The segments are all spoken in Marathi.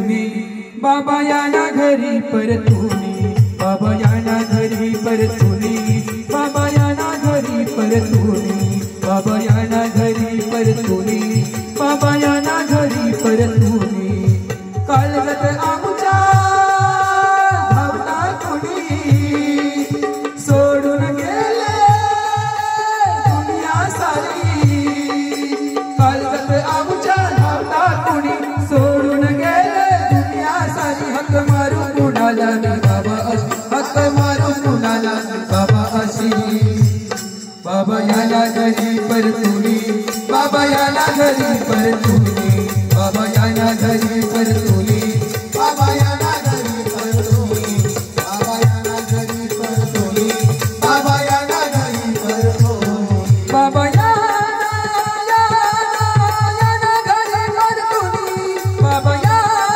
परतुनी बाबा याना घरी परतुनी बाबा याना घरी परतुनी बाबा याना घरी परतुनी बाबा याना घरी परतुनी बाबा याना घरी परतुनी कालगत आमच्या धावता कुणी सोडून गेले दुनिया सारी कालगत आमच्या धावता कुणी सोडून गेले दुनिया सारी हक मारू कुणाला बाबा हक मारू कुणाला बाबा अशी बाबा याना घरी परतुनी बाबा याना घरी परतुनी बाबा याना घरी परतुनी बाबा याना घरी परतुनी बाबा याना घरी परतुनी बाबा याना घरी परतुनी बाबा याना घरी परतुनी बाबा याना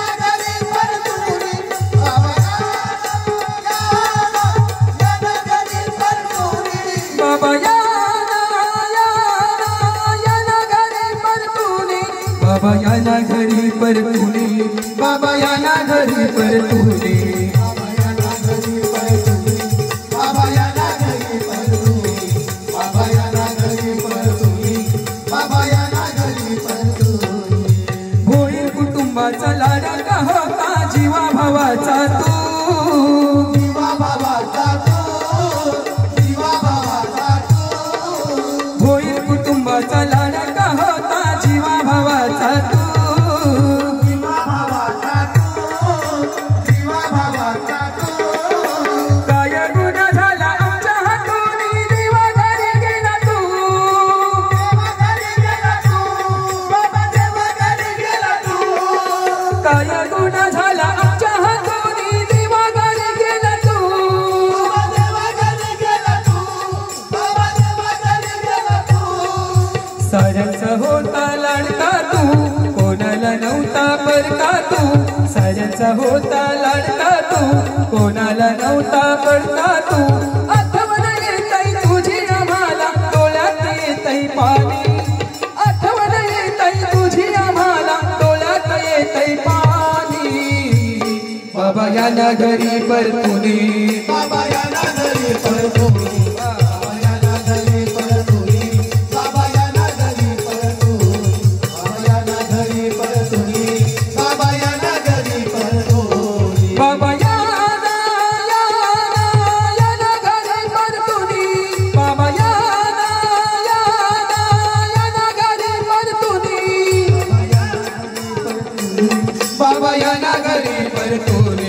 घरी परतुनी बाबा याना घरी परतुनी बाबा याना घरी परतुनी बाबा याना घरी परतुनी बाबा याना घरी परतुनी बाबा याना घरी परतुनी बाबा याना घरी परतुनी होईल कुटुंबाचा लाडका होता जीवा भावाचा तू जीवा भावाचा तू जीवा भावाचा तू होईल कुटुंबाचा लाडका होता जीवा भावाचा तू जीवा भावाचा तू जीवा भावाचा तू काय गुन्हा झाला आमच्या हातून देवा घरी गेला तू देवा घरी गेला तू बाबा देवा घरी गेला तू काय गुन्हा झाला आमच्या हातून देवा घरी गेला तू देवा घरी गेला तू बाबा देवा घरी गेला तू साऱ्यांचा होता लाडका तू कोणाला नव्हता परका तू साऱ्यांचा होता लाडका तू कोणाला नव्हता परका तू आठवण येतय तुझी आम्हाला डोळ्यात येतय पाणी आठवण येतय तुझी आम्हाला डोळ्यात येतय पाणी बाबा याना घरी परतुनी बाबा याना घरी परतुनी बाबा याना घरी परतुनी